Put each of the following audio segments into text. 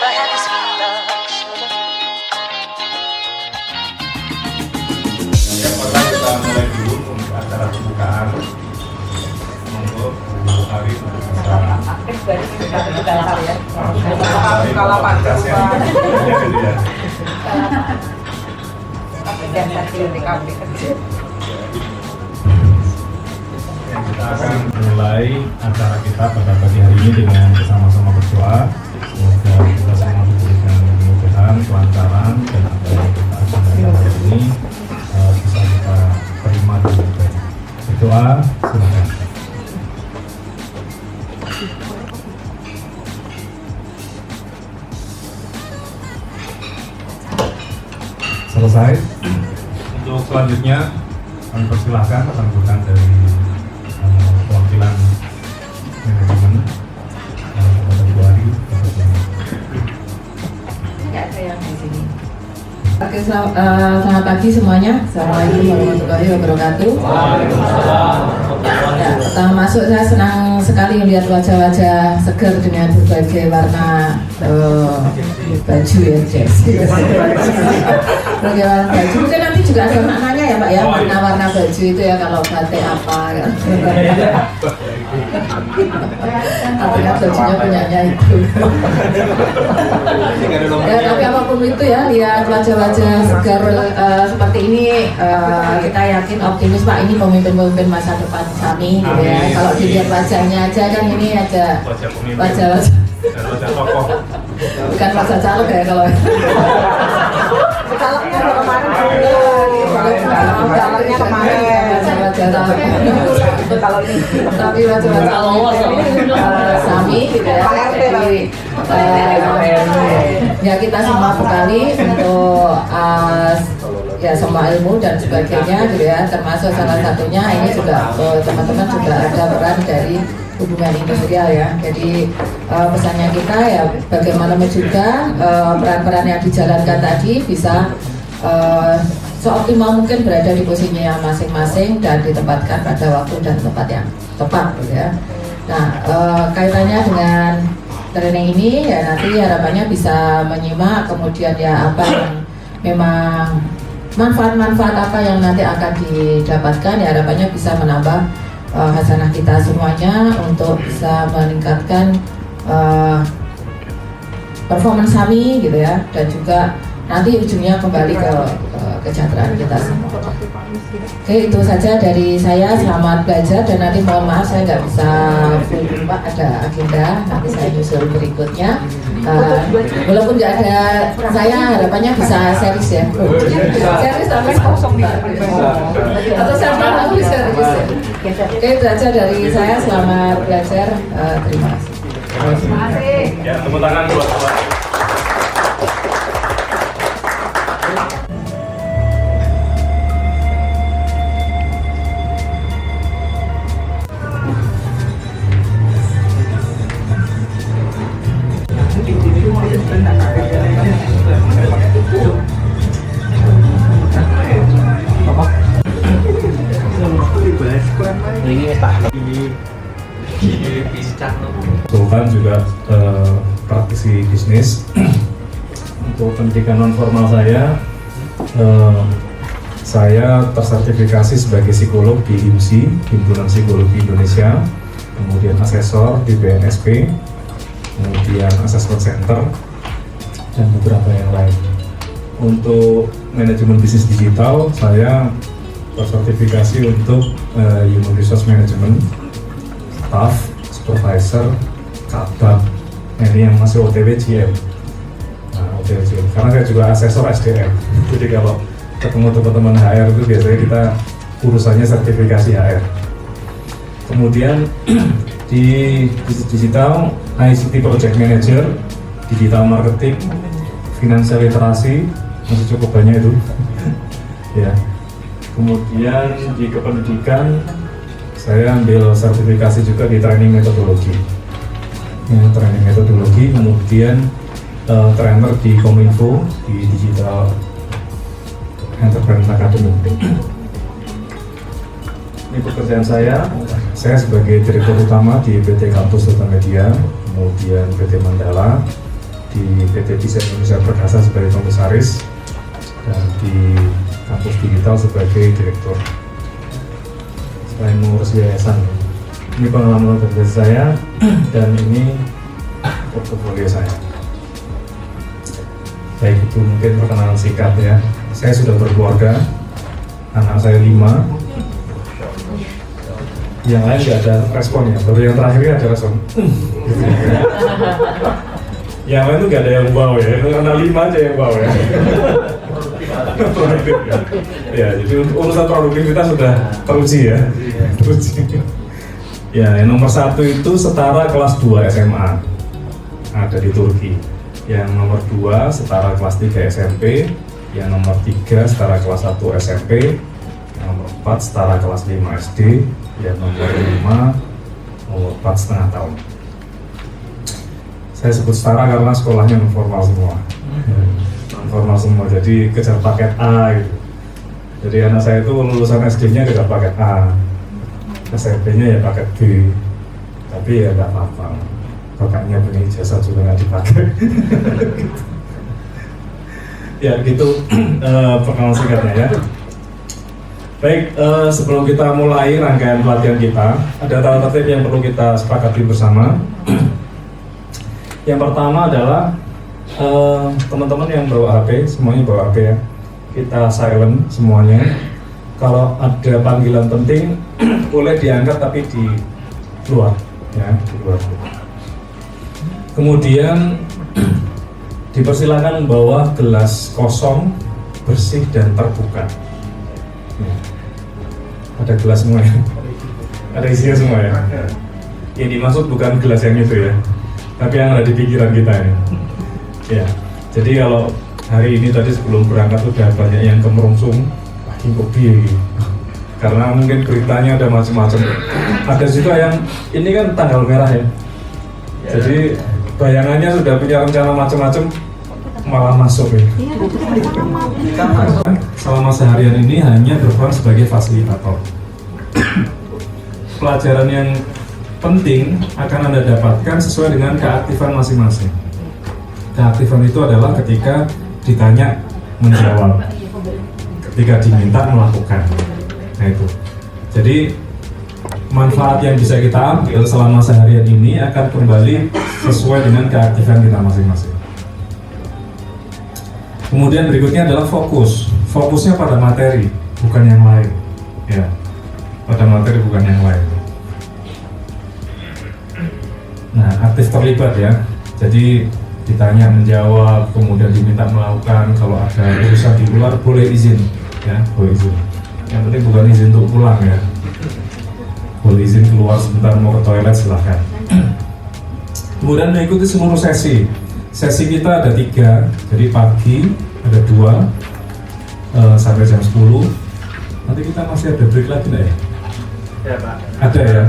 Kita mulai dulu untuk acara pembukaan. Monggo Bu Ari kita akan mulai acara kita pada pagi hari ini dengan bersama-sama berdoa. Semoga kita semua diberikan kemudahan, kelancaran, dan apa yang kita agendakan hari ini bisa kita terima dengan baik. Berdoa, silakan. Selesai. Untuk selanjutnya kami persilahkan sambutan dari perwakilan manajemen kepada Bu Ari. Tidak ada yang di sini. Oke, selamat pagi semuanya. Assalamualaikum warahmatullahi wabarakatuh. Ya, pertama masuk saya senang sekali melihat wajah-wajah segar dengan berbagai warna baju ya, Jess. Berbagai warna baju. Mungkin nanti juga ada maknanya ya Pak ya, warna-warna baju itu ya, kalau batik apa kan. Artinya bajunya punyanya itu. Ya, tapi apapun itu ya, lihat wajah-wajah segar seperti ini, kita yakin optimis Pak, ini pemimpin-pemimpin masa depan kami gitu ya. Kalau dilihat wajahnya aja kan ini ada wajah tokoh. Bukan wajah caleg ya kalau calegnya kemarin calegnya kemarin kalau ini tapi wajah-wajah Sami gitu ya. Jadi ya kita semua bekali untuk ya semua ilmu dan sebagainya gitu ya, termasuk salah satunya ini juga teman-teman juga ada peran dari hubungan industrial ya. Jadi pesannya kita ya bagaimana juga peran-peran yang dijalankan tadi bisa seoptimal mungkin berada di posisinya masing-masing dan ditempatkan pada waktu dan tempat yang tepat gitu ya. Nah kaitannya dengan training ini ya nanti harapannya bisa menyimak kemudian ya apa yang memang manfaat-manfaat apa yang nanti akan didapatkan ya, harapannya bisa menambah hasanah kita semuanya untuk bisa meningkatkan performance kami gitu ya, dan juga nanti ujungnya kembali ke kesejahteraan kita semua. Oke, itu saja dari saya. Selamat belajar dan nanti mohon maaf saya nggak bisa full Pak, ada agenda nanti saya nyusul berikutnya. Walaupun nggak ada saya, harapannya bisa series ya. Series tapi kosong atau saya lalu series ya. Oke, itu aja dari saya. Selamat belajar. Terima kasih. Terima kasih. Ya, tepuk tangan buat Pak. Bukan juga praktisi bisnis. Untuk pendidikan non formal saya tersertifikasi sebagai psikolog di HIMSI, Himpunan Psikologi Indonesia, kemudian asesor di BNSP, kemudian assessment center, dan beberapa yang lain. Untuk manajemen bisnis digital, saya tersertifikasi untuk Human Resource Management, Staff, Supervisor, Kabak, ini yang masih OTW GM. Nah, OTW GM. Karena saya juga asesor SDM. Jadi kalau ketemu teman-teman HR itu biasanya kita urusannya sertifikasi HR. Kemudian di digital, ICT Project Manager, Digital Marketing, Financial Literasi, masih cukup banyak itu. Ya. Kemudian di kependidikan, saya ambil sertifikasi juga di training metodologi. Training metodologi, kemudian trainer di Kominfo di Digital Entrepreneur Academy. Ini pekerjaan saya sebagai direktur utama di PT Kampus Data Media, kemudian PT Mandala, di di PT Desain Indonesia Perkasa sebagai komisaris dan di Kampus Digital sebagai direktur. Selain mengurus yayasan, ini pengalaman kerja saya dan ini portofolio saya. Baik, itu mungkin perkenalan singkat ya. Saya sudah berkeluarga, anak saya 5. Yang lain nggak ada respon ya, baru yang terakhir ada respon. Yang lain tuh nggak ada yang wow ya, karena 5 aja yang wow ya. Produktif ya. Ya, jadi urusan produktivitas sudah teruji ya. Teruji. Ya, yang nomor 1 itu setara kelas 2 SMA, ada di Turki. Yang nomor 2 setara kelas 3 SMP, yang nomor 3 setara kelas 1 SMP, yang nomor 4 setara kelas 5 SD, yang nomor 5 umur 4,5 tahun. Saya sebut setara karena sekolahnya non formal semua. Non formal semua, jadi kejar paket A gitu. Jadi anak saya itu lulusan SD-nya kejar paket A, SMP-nya ya paket B, tapi ya nggak apa-apa. Kakaknya punya ijazah juga nggak dipakai. Ya gitu perkenalan singkatnya ya. Baik, sebelum kita mulai rangkaian pelatihan kita, ada tata tertib yang perlu kita sepakati bersama. Yang pertama adalah teman-teman yang bawa HP, semuanya bawa HP ya. Kita silent semuanya. Kalau ada panggilan penting, boleh diangkat tapi di luar, ya, di luar. Kemudian dipersilakan membawa gelas kosong, bersih dan terbuka. Ya. Ada gelas semua ya? Ada isinya semua ya? Yang dimaksud bukan gelas yang itu ya, tapi yang ada di pikiran kita ini. Ya. Jadi kalau hari ini tadi sebelum berangkat udah banyak yang kemerungsung, wah ini kok piye? Karena mungkin beritanya ada macam-macam. Ada juga yang ini kan tanggal merah ya. Jadi bayangannya sudah punya rencana macam-macam, malah masuk ya. Selama seharian ini hanya berperan sebagai fasilitator. Pelajaran yang penting akan Anda dapatkan sesuai dengan keaktifan masing-masing. Keaktifan itu adalah ketika ditanya menjawab, ketika diminta melakukan. Nah itu. Jadi manfaat yang bisa kita ambil selama seharian ini akan kembali sesuai dengan keaktifan kita masing-masing. Kemudian berikutnya adalah fokus. Fokusnya pada materi, bukan yang lain. Ya, pada materi bukan yang lain. Nah, aktif terlibat ya. Jadi ditanya menjawab, kemudian diminta melakukan. Kalau ada urusan di luar boleh izin, ya, boleh izin. Yang penting bukan izin untuk pulang ya. Boleh izin keluar sebentar mau ke toilet silahkan. Kemudian mengikuti seluruh sesi. Sesi kita ada 3, jadi pagi ada 2 sampai jam 10. Nanti kita masih ada break lagi nggak ya? Ya Pak. Ada ya?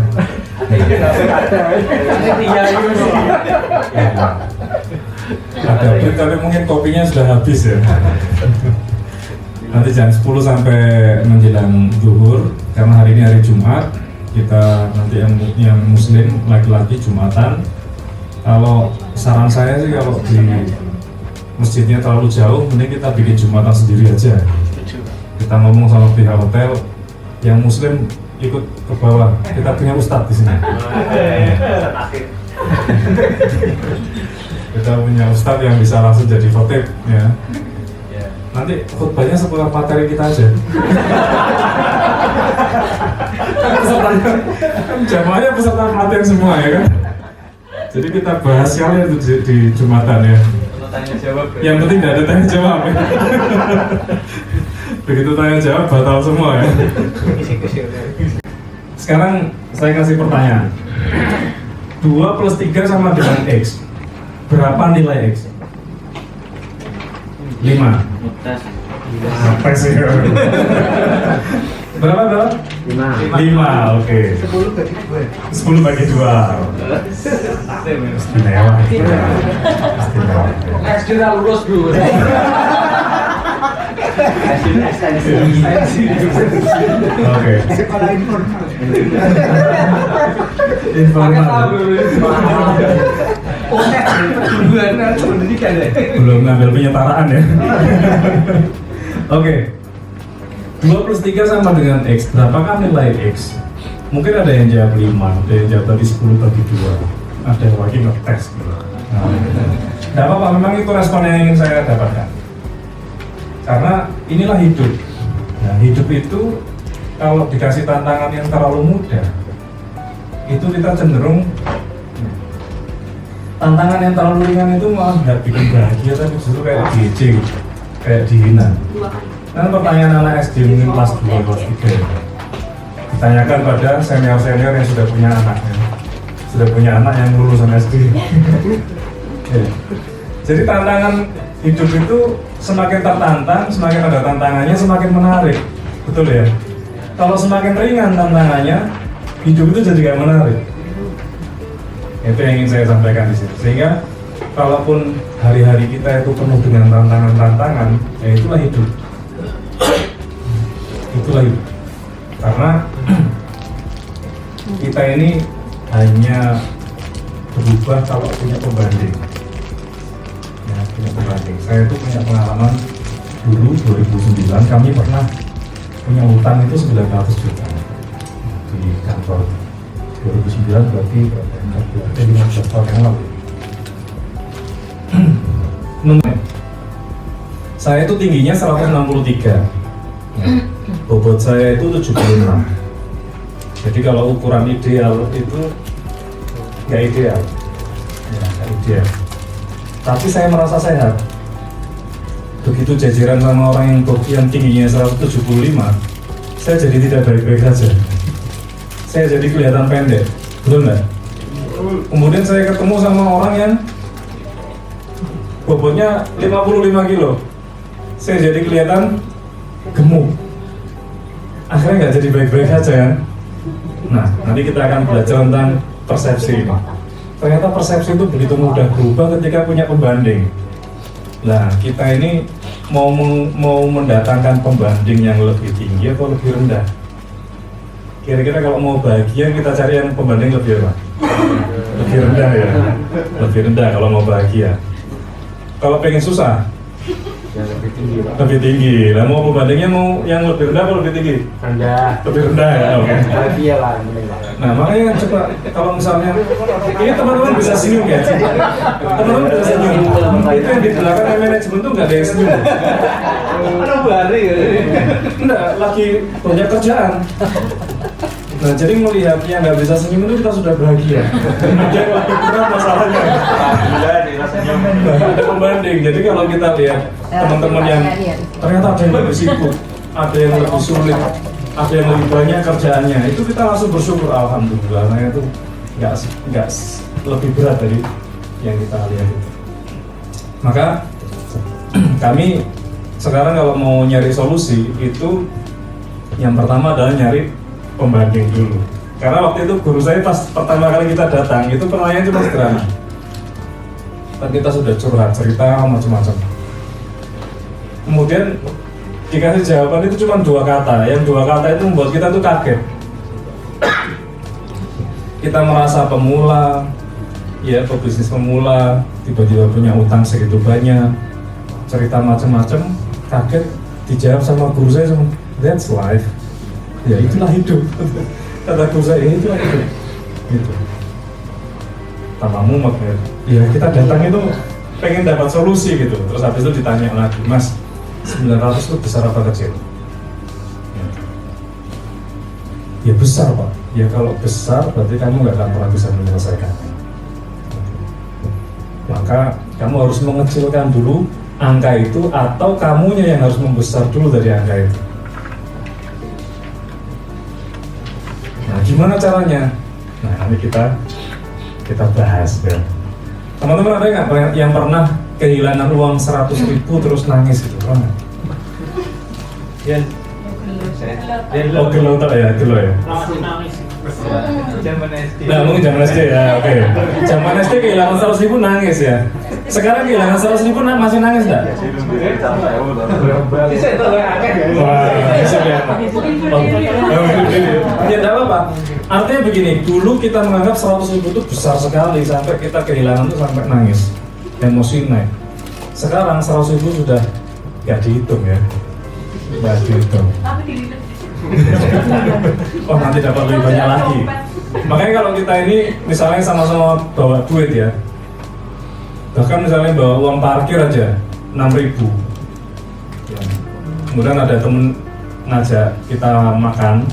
Ada break tapi mungkin kopinya sudah habis ya. Nanti jam 10 sampai menjelang zuhur, karena hari ini hari Jumat. Kita nanti yang muslim laki-laki Jumatan. Kalau saran saya sih kalau di masjidnya terlalu jauh, mending kita bikin Jumatan sendiri aja. Kita ngomong sama pihak hotel, yang muslim ikut ke bawah. Kita punya ustadz di sini. Kita punya ustadz yang bisa langsung jadi khotib ya. Nanti khutbahnya seputar materi kita aja. Jamaahnya peserta pelatihan semua ya kan. Jadi kita bahas yang itu di Jumatan ya. Tanya jawab. Yang penting tidak ada tanya jawab ya. Begitu tanya jawab batal semua ya. Sekarang saya kasih pertanyaan. 2 plus 3 sama dengan X. Berapa nilai X? 5. Apa sih? Berapa? 5, oke. 10 bagi 2. Istimewa. SD lulus dulu. Oke. Sekolah informal. Informal. Belum ngambil penyetaraan ya. Oke. 2+3 sama dengan X. Berapakah nilai X? Mungkin ada yang jawab 5, ada yang jawab tadi 10 bagi 2. Ada yang lagi ngetes gitu. Nah, tidak apa-apa, memang itu respon yang ingin saya dapatkan. Karena inilah hidup. Nah, hidup itu kalau dikasih tantangan yang terlalu mudah, itu kita cenderung tantangan yang terlalu ringan itu malah nggak bikin bahagia, tapi justru kayak diejek gitu, kayak dihina. Kan pertanyaan anak SD mungkin kelas 2, kelas 3 ya. Ditanyakan pada senior-senior yang sudah punya anak ya. Sudah punya anak yang lulusan SD. Ya. Jadi tantangan hidup itu semakin tertantang, semakin ada tantangannya, semakin menarik. Betul ya? Kalau semakin ringan tantangannya, hidup itu jadi gak menarik. Itu yang ingin saya sampaikan di sini. Sehingga kalaupun hari-hari kita itu penuh dengan tantangan-tantangan, ya itulah hidup. Itulah hidup. Karena kita ini hanya berubah kalau punya pembanding. Ya, punya pembanding. Saya itu punya pengalaman dulu 2009 kami pernah punya utang itu 900 juta di kantor. 2009 berarti 15 tahun yang lalu. Saya itu tingginya 163, bobot saya itu 75. Jadi kalau ukuran ideal itu nggak ideal, ya, nggak ideal. Tapi saya merasa sehat. Begitu jajaran sama orang yang tingginya 175, saya jadi tidak baik-baik saja. Saya jadi kelihatan pendek, betul nggak? Kemudian saya ketemu sama orang yang bobotnya 55 kilo, saya jadi kelihatan gemuk. Akhirnya nggak jadi baik-baik saja kan? Nah, nanti kita akan belajar tentang persepsi ini. Ternyata persepsi itu begitu mudah berubah ketika punya pembanding. Nah, kita ini mau mendatangkan pembanding yang lebih tinggi atau lebih rendah? Kira-kira kalau mau bahagia kita cari yang pembanding lebih apa? Lebih rendah ya, lebih rendah kalau mau bahagia. Kalau pengen susah, yang lebih tinggi, Pak. lebih tinggi. Nah, mau pembandingnya mau yang lebih rendah atau lebih tinggi? Rendah. Lebih rendah ya. Oke. Bahagia lah, yang penting, Pak. Nah, makanya coba kalau misalnya ini teman-teman bisa senyum ya. Teman-teman bisa senyum. Itu yang di belakang manajemen tuh nggak ada yang senyum. Ada bari ya. Enggak, lagi banyak kerjaan. Nah, jadi melihat yang nggak bisa senyum itu kita sudah bahagia. Ada yang lagi berat masalahnya. Alhamdulillah dirasanya. Nah, ada pembanding. Jadi kalau kita lihat teman-teman yang ternyata ada yang lebih sibuk, ada yang lebih sulit, ada yang lebih banyak kerjaannya, itu kita langsung bersyukur, alhamdulillah. Nah, itu nggak lebih berat dari yang kita lihat itu. Maka kami sekarang kalau mau nyari solusi itu yang pertama adalah nyari pembanding dulu. Karena waktu itu guru saya pas pertama kali kita datang itu pertanyaan cuma sederhana. Dan kita sudah curhat, cerita macam-macam. Kemudian dikasih jawaban itu cuma 2 kata. Yang 2 kata itu membuat kita tuh kaget. Kita merasa pemula, ya pebisnis pemula, tiba-tiba punya utang segitu banyak, cerita macam-macam, kaget dijawab sama guru saya cuma, that's life. Ya itulah hidup. Kata guru saya, itulah hidup. Gitu. Tambah mumet ya. Ya kita datang itu pengen dapat solusi gitu. Terus habis itu ditanya lagi, Mas, 900 itu besar apa kecil? Ya besar Pak. Ya kalau besar berarti kamu nggak akan pernah bisa menyelesaikan. Maka kamu harus mengecilkan dulu angka itu atau kamunya yang harus membesar dulu dari angka itu. Nah, gimana caranya? Nah, nanti kita bahas ya. Teman-teman ada nggak yang pernah kehilangan uang 100.000 terus nangis gitu? Pernah? Ya. Oh, gelo tak ya, gelo ya. Zaman SD. Nah, mungkin zaman SD ya, oke. Zaman SD kehilangan 100.000 nangis ya. Sekarang kehilangan 100.000 masih nangis nggak? Bisa itu akeh ya. Wah, bisa ya. Ya tidak apa-apa. Artinya begini, dulu kita menganggap 100.000 itu besar sekali sampai kita kehilangan itu sampai nangis, emosi naik. Sekarang 100.000 sudah nggak dihitung ya, nggak dihitung. Oh nanti dapat lebih banyak lagi. Makanya kalau kita ini misalnya sama-sama bawa duit ya, bahkan misalnya bawa uang parkir aja 6.000 ya. Kemudian ada temen ngajak kita makan,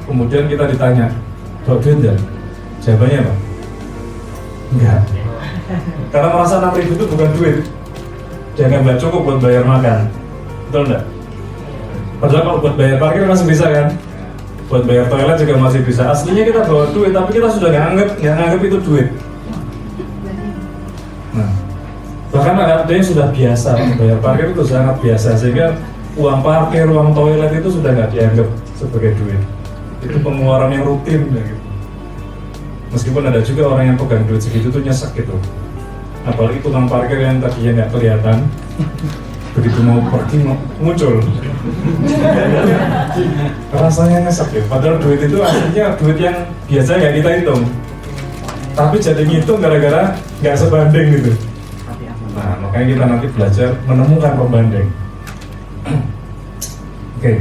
kemudian kita ditanya bawa duit enggak? Jawabannya apa? Enggak. Karena merasa 6.000 itu bukan duit, jangan nggak cukup buat bayar makan, betul enggak? Padahal kalau buat bayar parkir masih bisa kan, buat bayar toilet juga masih bisa. Aslinya kita bawa duit, tapi kita sudah nggak nganggap itu duit. Nah, bahkan ada yang sudah biasa bayar parkir itu sangat biasa, sehingga uang parkir, uang toilet itu sudah nggak dianggap sebagai duit. Itu pengeluaran yang rutin gitu. Meskipun ada juga orang yang pegang duit segitu tuh nyesek gitu. Apalagi tukang parkir yang tadinya nggak kelihatan, begitu mau pergi muncul. Rasanya nyesek ya. Padahal duit itu aslinya duit yang biasa nggak kita hitung, tapi jadi ngitung gara-gara nggak sebanding gitu. Nah, makanya kita nanti belajar menemukan pembanding. Oke.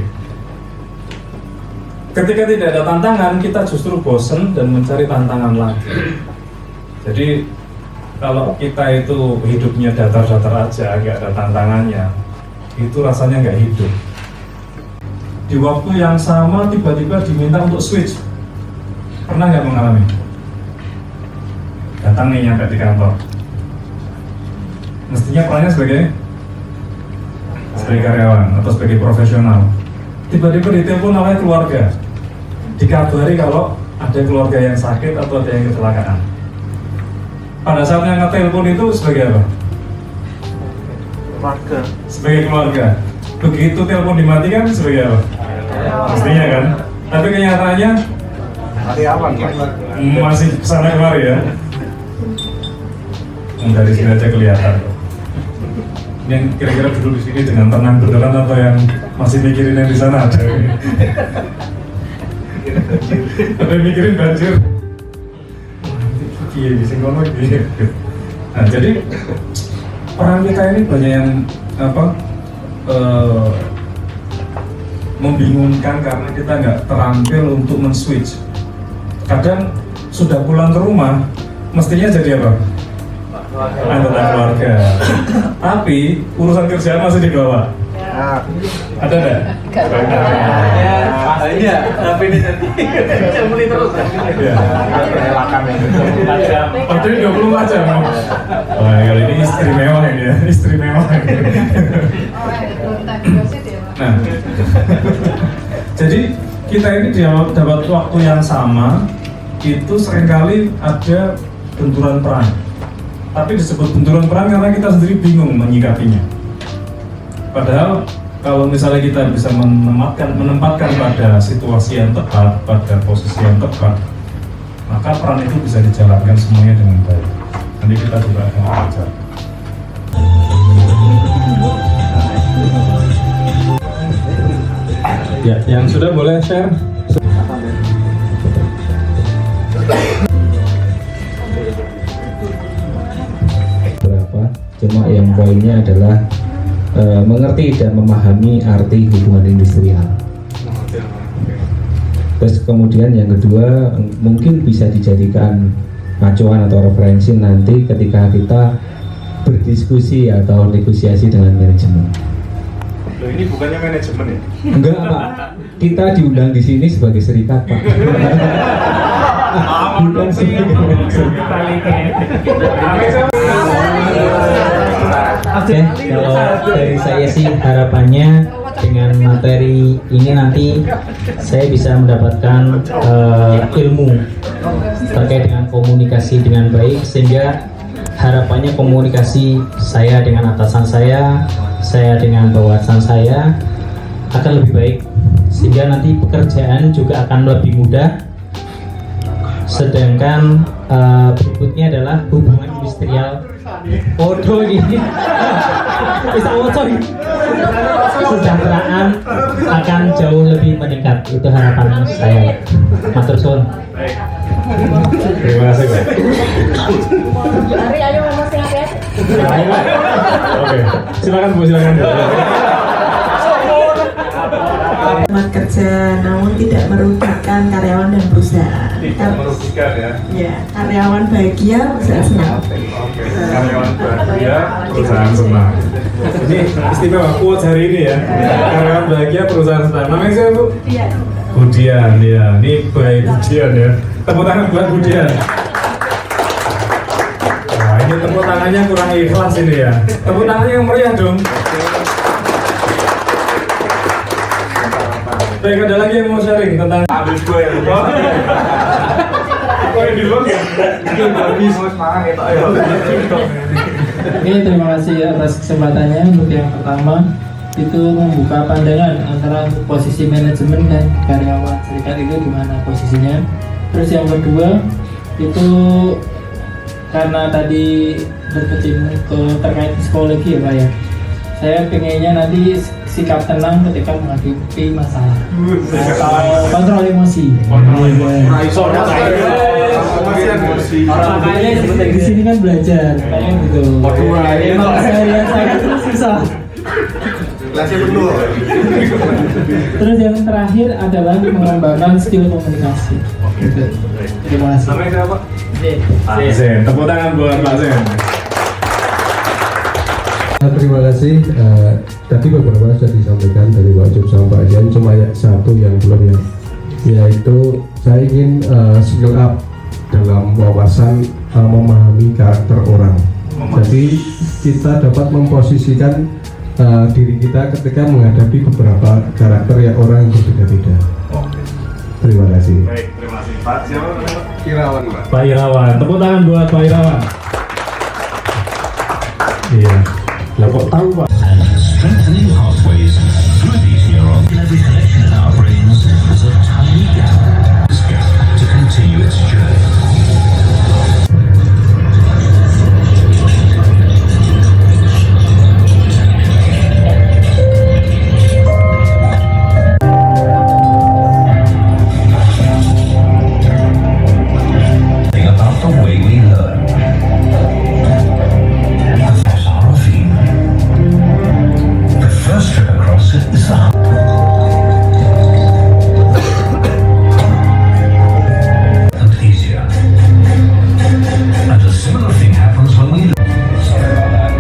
Ketika tidak ada tantangan, kita justru bosen dan mencari tantangan lagi. Jadi kalau kita itu hidupnya datar-datar aja, nggak ada tantangannya, itu rasanya nggak hidup. Di waktu yang sama tiba-tiba diminta untuk switch. Pernah nggak mengalami? Datang nih nyampe di kantor, mestinya perannya sebagai karyawan atau sebagai profesional. Tiba-tiba ditelepon oleh keluarga, dikabari kalau ada keluarga yang sakit atau ada yang kecelakaan. Pada saat yang ngetelepon itu sebagai apa? Keluarga. Sebagai keluarga. Begitu telepon dimatikan sebagai apa? Mestinya kan. Tapi kenyataannya Karyawan Pak. masih kesana kemari ya. Dari sini aja kelihatan. Yang kira-kira duduk di sini dengan tenang beneran atau yang masih mikirin yang di sana ada? Ada yang mikirin banjir. Iya, bisa ngomong gitu. Nah, jadi orang kita ini banyak yang membingungkan karena kita nggak terampil untuk men-switch. Kadang sudah pulang ke rumah, mestinya jadi apa? Anggota keluarga. Tapi urusan kerjaan masih di bawah. Ada nggak? Iya, tapi ini nanti cembeli terus. Relakan ya. Padahal 24 jam. Wah, kali ini istri mewah ini ya, istri mewah. Nah, jadi kita ini dapat waktu yang sama, itu seringkali ada benturan peran. Tapi disebut benturan peran karena kita sendiri bingung menyikapinya. Padahal kalau misalnya kita bisa menempatkan pada situasi yang tepat, pada posisi yang tepat, maka peran itu bisa dijalankan semuanya dengan baik. Nanti kita coba akan belajar. Ya, yang sudah boleh share. Berapa? Cuma yang poinnya adalah mengerti dan memahami arti hubungan industrial. Terus kemudian yang kedua mungkin bisa dijadikan acuan atau referensi nanti ketika kita berdiskusi atau negosiasi dengan manajemen. Loh, ini bukannya manajemen ya? Enggak Pak, kita diundang di sini sebagai serikat Pak. Bukan sebagai manajemen. Oke, kalau dari saya sih harapannya dengan materi ini nanti saya bisa mendapatkan ilmu terkait dengan komunikasi dengan baik, sehingga harapannya komunikasi saya dengan atasan saya dengan bawahan saya akan lebih baik, sehingga nanti pekerjaan juga akan lebih mudah. Sedangkan berikutnya adalah hubungan industri industrial. Bodoh ini. Bisa bocor. Kesejahteraan akan jauh lebih meningkat. Itu harapan saya. Matur suwun. Terima kasih, Pak. Ari, ayo ngomong sing akeh. Oke, silakan Bu, silakan Bu. Selamat kerja, namun tidak merugikan karyawan dan perusahaan. Tidak merugikan ya. Ya, karyawan bahagia, perusahaan senang. Oke. Karyawan bahagia, Perusahaan senang. Ini istimewa quotes hari ini ya. Karyawan bahagia, perusahaan senang. Namanya siapa, Bu? Budian, ya. Ini baik Budian ya. Tepuk tangan buat Budian. Nah, ini tepuk tangannya kurang ikhlas ini ya. Tepuk tangannya yang meriah dong. Baik, ada lagi yang mau sharing tentang habis gue yang lupa. Gue di luar ya. Itu habis semangat itu ayo. Oke, terima kasih atas kesempatannya. Untuk yang pertama itu membuka pandangan antara posisi manajemen dan karyawan serikat itu gimana posisinya. Terus yang kedua itu karena tadi berkecimpung ke terkait psikologi ya Pak ya. Saya pengennya nanti sikap tenang ketika menghadapi masalah atau kontrol emosi. Makanya di sini kan belajar kayak gitu. Emang saya terus susah. Terus yang terakhir adalah mengembangkan skill komunikasi. Terima kasih. Namanya siapa? Pak Zen. Tepuk tangan buat Pak Zen. Terima kasih. Tadi beberapa sudah disampaikan dari Pak Job sama Pak Jan, cuma satu yang belum ya, yaitu saya ingin skill up dalam wawasan memahami karakter orang. Jadi kita dapat memposisikan diri kita ketika menghadapi beberapa karakter yang orang yang berbeda-beda. Terima kasih. Baik, terima kasih. Pak siapa namanya? Irawan, Pak. Pak Irawan. Tepuk tangan buat Pak Irawan. Iya. Lah kok tahu, Pak? Strengthening pathways through these neurons. In every connection in our brains, there's a tiny gap. This gap to continue its journey. Think about the way we learn. That's our theme. The first trip across it is the and easier. And a similar thing happens when we sorry about that.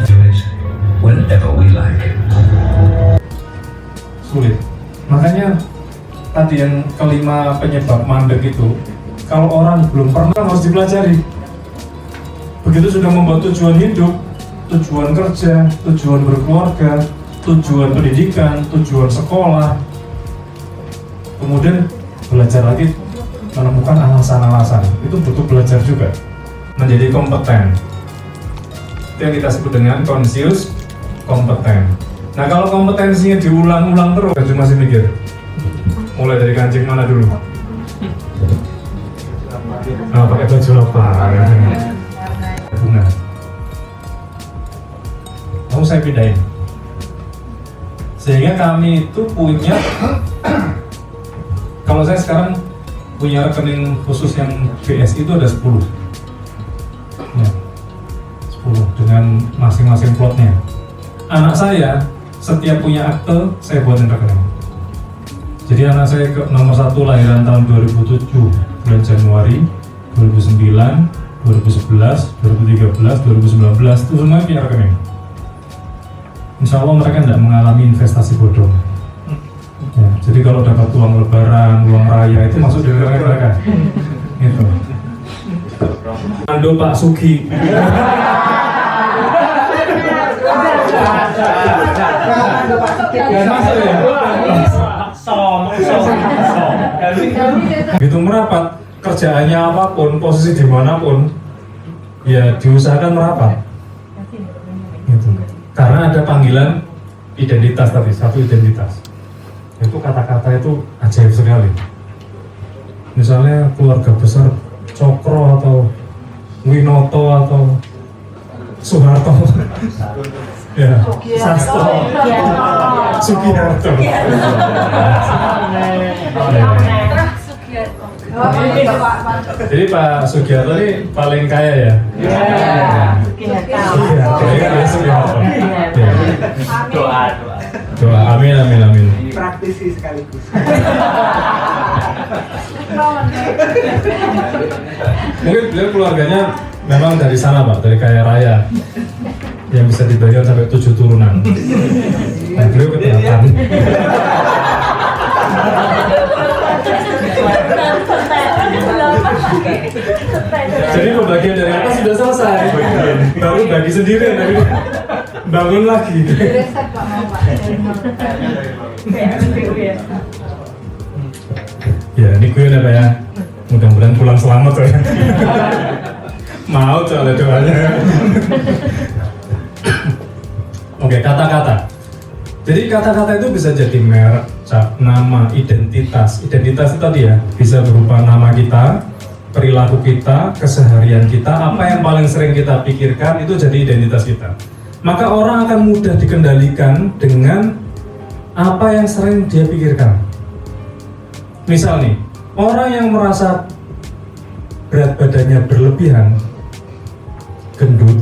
Do it whenever we like. Sulit. Makanya tadi yang kelima penyebab mandek itu, kalau orang belum pernah harus dipelajari. Begitu sudah membuat tujuan hidup, tujuan kerja, tujuan berkeluarga, tujuan pendidikan, tujuan sekolah, kemudian belajar lagi menemukan alasan-alasan, itu butuh belajar juga menjadi kompeten. Itu yang kita sebut dengan conscious kompeten. Nah, kalau kompetensinya diulang-ulang terus, Kanjeng masih mikir mulai dari kancing mana dulu? Nah, pakai baju apa? Bunga. Mau saya pindahin. Sehingga kami itu punya, kalau saya sekarang punya rekening khusus yang BSI itu ada 10. Ya, 10 dengan masing-masing plotnya. Anak saya setiap punya akte saya buatin rekening. Jadi anak saya nomor 1 lahiran tahun 2007 bulan Januari, 2009, 2011, 2013, 2019 itu semua punya rekening. Insya Allah mereka tidak mengalami investasi bodong. Ya, jadi kalau dapat uang lebaran, uang raya itu masuk di rekening mereka. Gitu. Ando Pak Sugi. Masuk ya. Gitu merapat, kerjaannya apapun, posisi dimanapun, ya diusahakan merapat. Gitu. Karena ada panggilan identitas tadi, satu identitas. Itu kata-kata itu ajaib sekali. Misalnya keluarga besar Cokro atau Winoto atau Soeharto, ya, Sasto, Sugiharto. Jadi Pak Sugiharto ini paling kaya ya? Sugiharto. Doa, amin. Praktisi sekaligus. Mungkin beliau keluarganya memang dari sana Pak, dari kaya raya yang bisa dibayar sampai 7 turunan. Nah, beliau keberatan. Jadi pembagian dari atas sudah selesai, baru bagi sendiri, bangun lagi. Ya, ini gue ya Pak ya, mudah-mudahan pulang selamat ya. Mau soalnya doanya. Oke, kata-kata. Jadi kata-kata itu bisa jadi merek, cap, nama, identitas. Identitas itu tadi ya, bisa berupa nama kita, perilaku kita, keseharian kita, apa yang paling sering kita pikirkan itu jadi identitas kita. Maka orang akan mudah dikendalikan dengan apa yang sering dia pikirkan. Misal nih, orang yang merasa berat badannya berlebihan, gendut,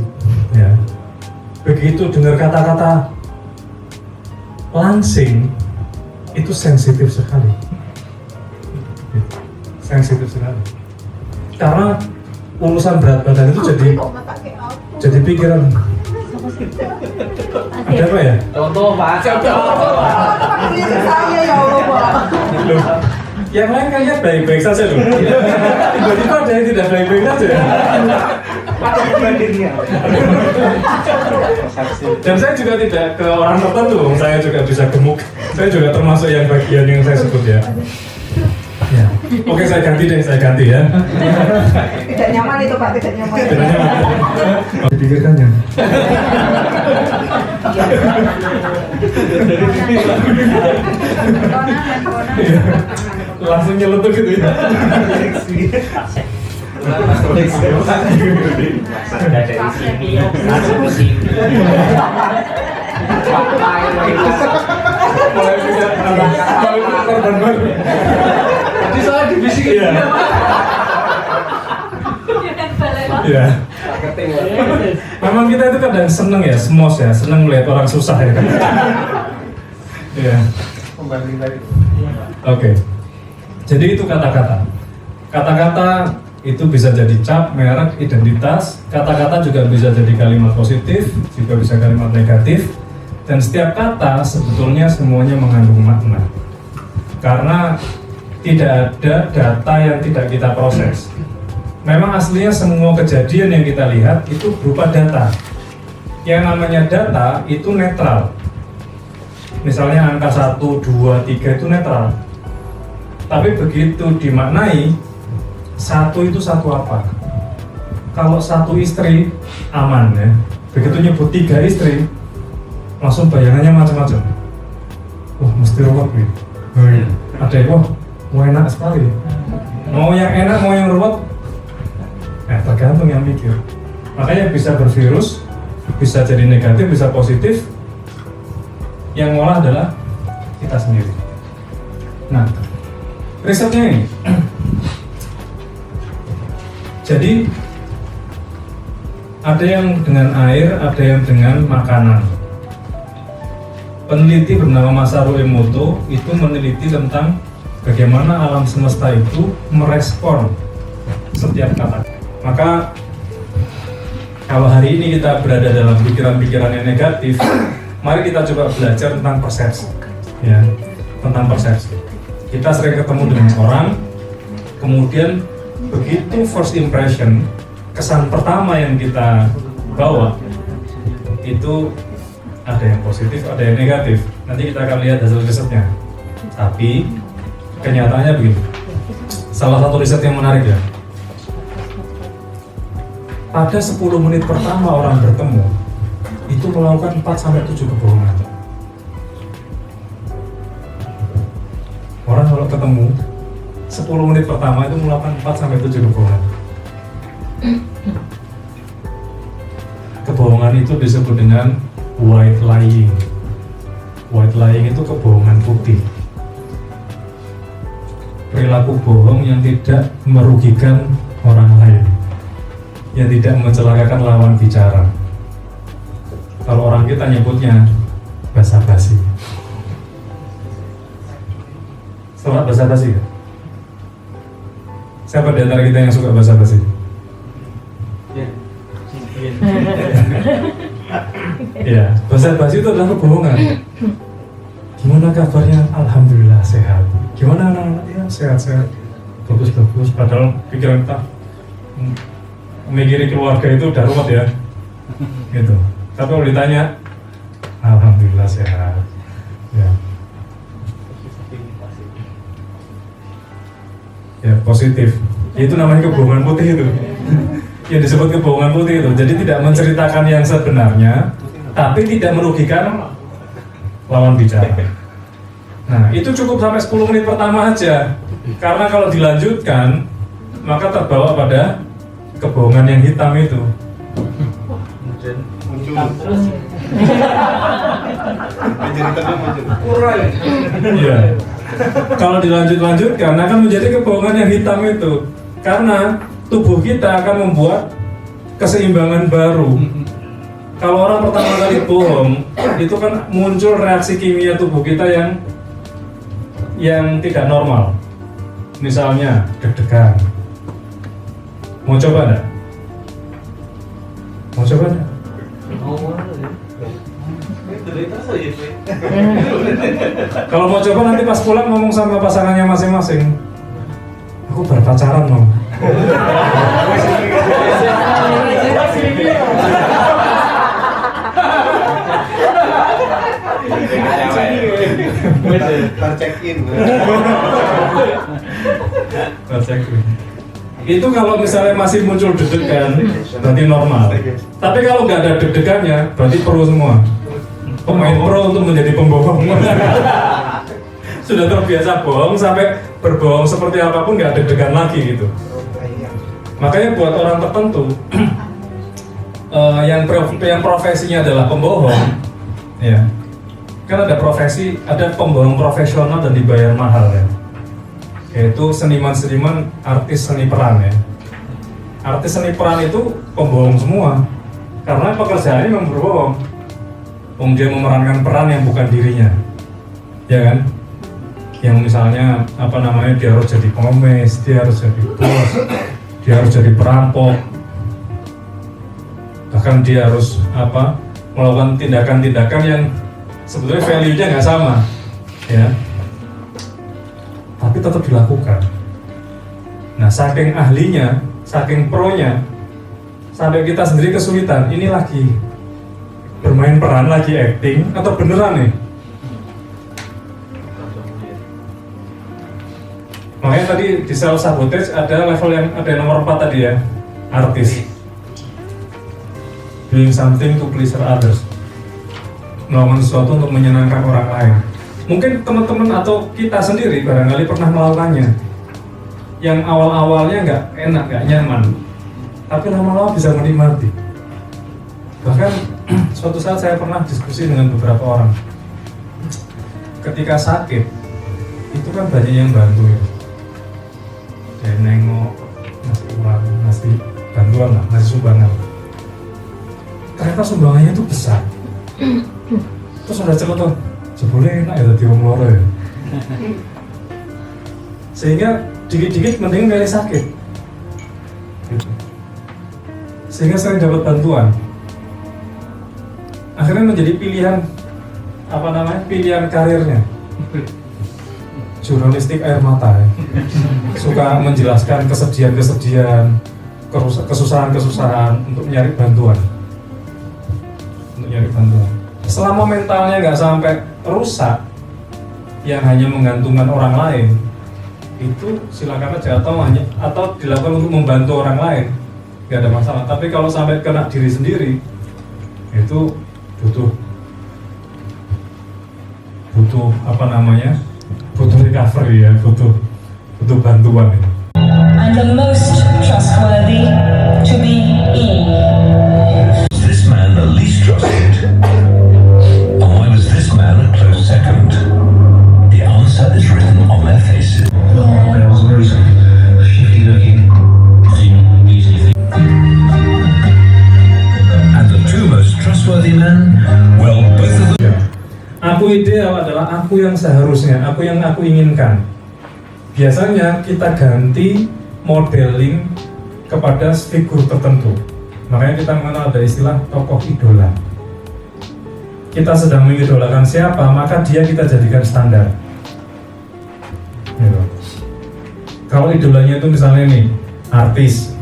ya, begitu dengar kata-kata langsing, itu sensitif sekali. Sensitif sekali. Karena urusan berat badan itu jadi pikiran. Ada apa ya? Contoh Pak. Saya ya Allah. Loh, yang lain kayaknya baik-baik saja loh. Tiba-tiba ada yang tidak baik-baik saja. Pada bandingnya. Dan saya juga tidak ke orang tertentu, saya juga bisa gemuk. Saya juga termasuk yang bagian yang saya sebut ya. Ya. Oke, saya ganti ya. Tidak nyaman itu Pak, tidak nyaman. Dipikirkannya. Langsung nyeletuk gitu ya. Dari sini, langsung ke sini. Mulai bisa korban baru. Jadi soalnya dibisikin. Iya. Memang kita itu kadang seneng ya, semos ya, seneng melihat orang susah ya. Iya. Pembanding tadi. Oke. Jadi itu kata-kata. Kata-kata itu bisa jadi cap, merek, identitas. Kata-kata juga bisa jadi kalimat positif, juga bisa kalimat negatif. Dan setiap kata sebetulnya semuanya mengandung makna. Karena tidak ada data yang tidak kita proses. Memang aslinya semua kejadian yang kita lihat itu berupa data. Yang namanya data itu netral. Misalnya angka 1, 2, 3 itu netral. Tapi begitu dimaknai, satu itu satu apa? Kalau satu istri aman ya. Begitu nyebut 3 istri, langsung bayangannya macam-macam. Wah, mesti ruwet nih. Ada yang mau enak sekali. Mau yang enak, mau yang ruwet, tergantung yang mikir. Makanya bisa bervirus, bisa jadi negatif, bisa positif. Yang ngolah adalah kita sendiri. Nah, risetnya ini. Jadi ada yang dengan air, ada yang dengan makanan. Peneliti bernama Masaru Emoto itu meneliti tentang bagaimana alam semesta itu merespon setiap kata. Maka kalau hari ini kita berada dalam pikiran-pikiran yang negatif, mari kita coba belajar tentang persepsi, ya, tentang persepsi. Kita sering ketemu dengan orang, kemudian begitu first impression, kesan pertama yang kita bawa itu ada yang positif, ada yang negatif. Nanti kita akan lihat hasil risetnya. Tapi kenyataannya begini. Salah satu riset yang menarik ya. Pada 10 menit pertama orang bertemu, itu melakukan 4-7 kebohongan. Orang kalau kalau ketemu 10 menit pertama itu melakukan 4-7 kebohongan. Kebohongan itu disebut dengan white lying. White lying itu kebohongan putih. Perilaku bohong yang tidak merugikan orang lain, yang tidak mencelakakan lawan bicara. Kalau orang kita nyebutnya basa-basi. Suka basa-basi kan? Siapa di antara kita yang suka basa-basi? Ya, basa-basi itu adalah kebohongan. Gimana kabarnya? Alhamdulillah sehat. Gimana anak-anak? Ya sehat-sehat, bagus-bagus. Padahal pikiran kita mikirin keluarga itu udah ruwet ya, gitu. Tapi kalau ditanya, alhamdulillah sehat. Ya. Ya positif. Itu namanya kebohongan putih itu. Yang disebut kebohongan putih itu. Jadi tidak menceritakan yang sebenarnya, tapi tidak merugikan lawan bicara. Nah, itu cukup sampai 10 menit pertama aja. Karena kalau dilanjutkan, maka terbawa pada kebohongan yang hitam itu. Iya. Kalau dilanjutkan akan menjadi kebohongan yang hitam itu. Karena tubuh kita akan membuat keseimbangan baru. Kalau orang pertama kali bohong, itu kan muncul reaksi kimia tubuh kita yang tidak normal. Misalnya deg-degan. Mau coba enggak? Mau coba enggak? Kalau mau coba nanti pas pulang ngomong sama pasangannya masing-masing. Aku berpacaran loh. Itu kalau misalnya masih muncul deg-degan, berarti normal. Tapi kalau nggak ada deg-degannya, berarti pro semua. Pemain pro untuk menjadi pembohong. Sudah terbiasa bohong sampai berbohong seperti apapun nggak deg-degan lagi gitu. Makanya buat orang tertentu yang profesinya adalah pembohong, ya. Kan ada profesi, ada pembohong profesional dan dibayar mahal ya. Yaitu seniman-seniman, artis seni peran ya. Artis seni peran itu pembohong semua, karena pekerjaannya memang berbohong. Dia memerankan peran yang bukan dirinya, ya kan? Yang misalnya dia harus jadi pengemis, dia harus jadi bos, dia harus jadi perampok, bahkan dia harus melakukan tindakan-tindakan yang sebetulnya value-nya nggak sama, ya. Tapi tetap dilakukan. Nah, saking ahlinya, saking pronya, sampai kita sendiri kesulitan. Ini lagi bermain peran, lagi acting, atau beneran nih? Makanya tadi di self sabotage ada level yang ada nomor 4 tadi ya, artis. Doing something to please others. Melakukan sesuatu untuk menyenangkan orang lain. Mungkin teman-teman atau kita sendiri barangkali pernah melakukannya. Yang awal-awalnya nggak enak, nggak nyaman, tapi lama-lama bisa menikmati. Bahkan suatu saat saya pernah diskusi dengan beberapa orang. Ketika sakit, itu kan banyak yang bantu ya. Dia nengok, ngasih uang, ngasih bantuan lah, ngasih sumbangan. Ternyata sumbangannya itu besar. Terus udah celoton, seboleh enak ya tadi wong loro ya. Sehingga dikit-dikit mending milih sakit gitu. Sehingga sering dapat bantuan. Akhirnya menjadi pilihan pilihan karirnya. Jurnalistik air mata ya. Suka menjelaskan kesedihan-kesedihan, kesusahan-kesusahan untuk nyari bantuan. Selama mentalnya nggak sampai rusak, yang hanya menggantungkan orang lain, itu silakan aja atau dilakukan untuk membantu orang lain, nggak ada masalah. Tapi kalau sampai kena diri sendiri, itu butuh butuh recovery ya, butuh bantuan ya. And the most trustworthy to be in. Was this man the least trusted? And why was this man a close second? The answer is written on their faces. There was very shifty looking. And the two most trustworthy men, well, both of them. Aku ideal adalah aku yang seharusnya, aku yang aku inginkan. Biasanya kita ganti modeling kepada figur tertentu. Makanya kita mengenal ada istilah tokoh idola. Kita sedang mengidolakan siapa, maka dia kita jadikan standar. Gitu. Kalau idolanya itu misalnya nih artis,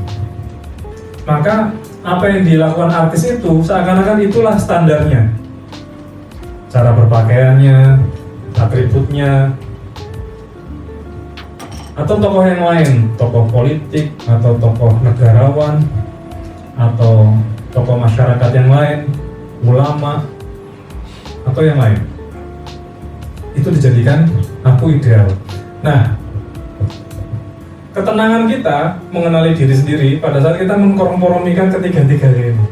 maka apa yang dilakukan artis itu seakan-akan itulah standarnya. Cara berpakaiannya, atributnya, atau tokoh yang lain, tokoh politik, atau tokoh negarawan, atau tokoh masyarakat yang lain, ulama, atau yang lain. Itu dijadikan aku ideal. Nah, ketenangan kita mengenali diri sendiri pada saat kita mengkompromikan ketiga-tiganya ini.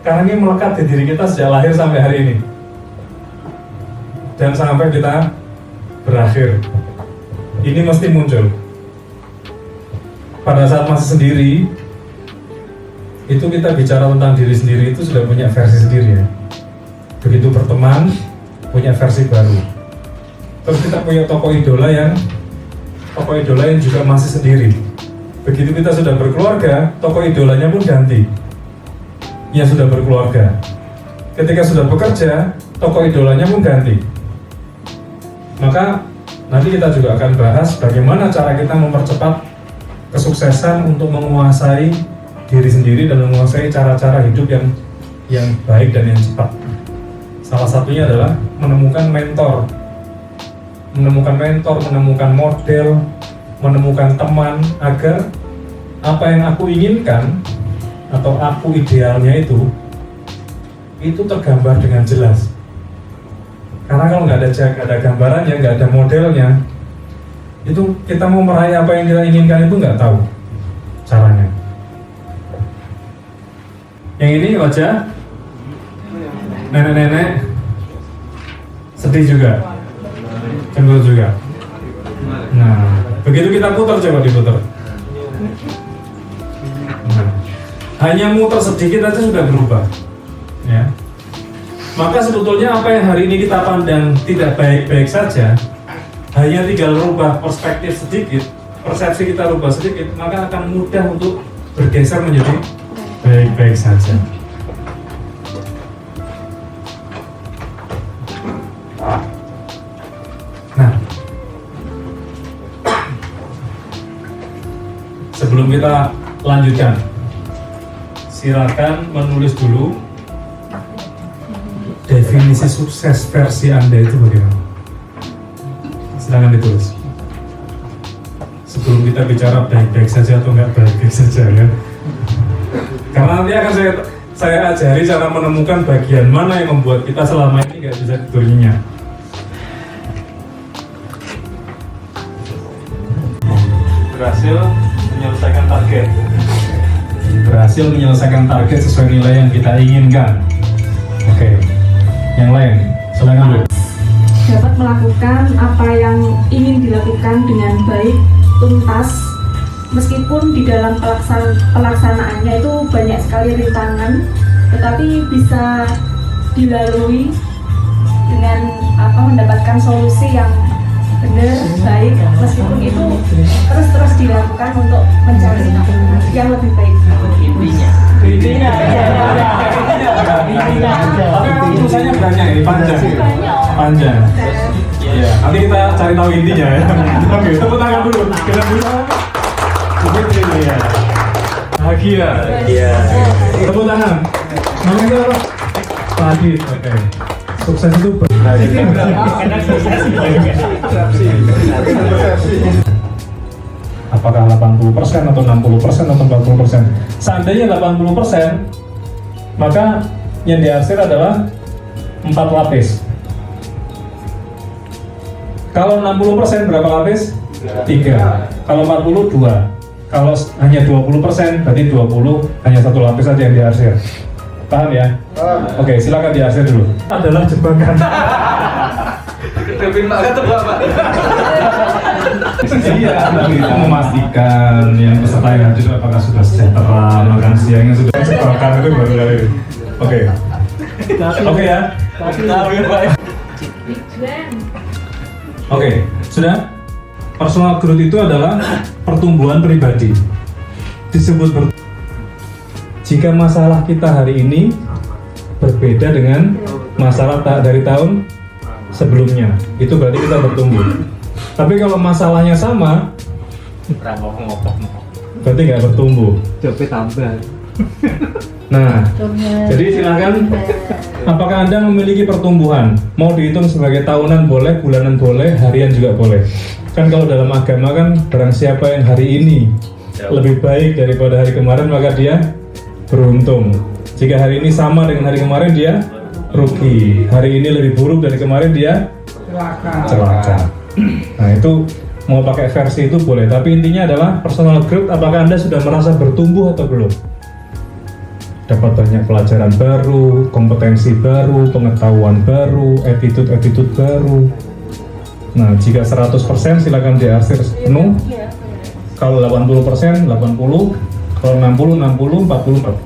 Karena ini melekat di diri kita sejak lahir sampai hari ini. Dan sampai kita berakhir. Ini mesti muncul. Pada saat masih sendiri, itu kita bicara tentang diri sendiri itu sudah punya versi sendiri ya. Begitu berteman, punya versi baru. Terus kita punya tokoh idola yang juga masih sendiri. Begitu kita sudah berkeluarga, tokoh idolanya pun ganti. Yang sudah berkeluarga. Ketika sudah bekerja, tokoh idolanya pun ganti. Maka nanti kita juga akan bahas bagaimana cara kita mempercepat kesuksesan untuk menguasai diri sendiri dan menguasai cara-cara hidup yang baik dan yang cepat. Salah satunya adalah menemukan mentor, menemukan model, menemukan teman agar apa yang aku inginkan atau aku idealnya itu tergambar dengan jelas. Karena kalau nggak ada gambarannya, nggak ada modelnya, itu kita mau meraih apa yang kita inginkan itu nggak tahu caranya. Yang ini wajah nenek-nenek sedih juga, cemburu juga. Nah, begitu kita putar, coba diputar. Nah, hanya muter sedikit aja sudah berubah, ya. Maka sebetulnya apa yang hari ini kita pandang tidak baik-baik saja, hanya tinggal rubah perspektif sedikit, persepsi kita rubah sedikit, maka akan mudah untuk bergeser menjadi baik-baik saja. Nah, sebelum kita lanjutkan, silakan menulis dulu definisi sukses versi Anda itu bagaimana? Silakan ditulis. Sebelum kita bicara baik-baik saja atau nggak baik-baik saja ya. Karena nanti akan saya ajari cara menemukan bagian mana yang membuat kita selama ini nggak bisa tidurnya. Berhasil menyelesaikan target. Berhasil menyelesaikan target sesuai nilai yang kita inginkan. Oke. Yang lain, silakan Bu. Dapat melakukan apa yang ingin dilakukan dengan baik, tuntas, meskipun di dalam pelaksanaannya itu banyak sekali rintangan, tetapi bisa dilalui dengan mendapatkan solusi yang benar, baik, meskipun itu terus dilakukan untuk mencari yang lebih baik. Intinya. Tapi tulisannya banyak ya, panjang. Iya, nanti kita cari tahu intinya ya. Oke, tepuk tangan dulu. Kita dulu. Begitu ya. Bahagia. Iya. Tepuk tangan. Namanya itu apa? Adit. Oke. Sukses itu berhasil. Apakah 80% atau 60% atau 40%? Seandainya 80%, maka yang dihasil adalah 4 lapis. Kalau 60% berapa lapis? 3. Kalau 40, 2. Kalau hanya 20%, berarti 20 hanya satu lapis saja yang diarsir. Paham ya? Oke, silakan diarsir dulu. Adalah jebakan. Kevin Pak tuh Bapak. Iya, kita memastikan yang peserta yang hadir apakah sudah sejahtera, makan siangnya sudah jebakan itu baru kali ini. Oke ya. Oke, sudah. Personal growth itu adalah pertumbuhan pribadi. Jika masalah kita hari ini berbeda dengan masalah dari tahun sebelumnya, itu berarti kita bertumbuh. Tapi kalau masalahnya sama, berarti nggak bertumbuh. Coba tambah. Nah, jadi silakan. Apakah Anda memiliki pertumbuhan? Mau dihitung sebagai tahunan boleh, bulanan boleh, harian juga boleh. Kan kalau dalam agama kan barang siapa yang hari ini lebih baik daripada hari kemarin maka dia beruntung. Jika hari ini sama dengan hari kemarin dia rugi. Hari ini lebih buruk dari kemarin dia celaka. Nah itu mau pakai versi itu boleh. Tapi intinya adalah personal growth. Apakah Anda sudah merasa bertumbuh atau belum? Dapat banyak pelajaran baru, kompetensi baru, pengetahuan baru, attitude baru. Nah, jika 100% silakan diarsir penuh. Kalau 80%, 80. Kalau 60, 60, 40.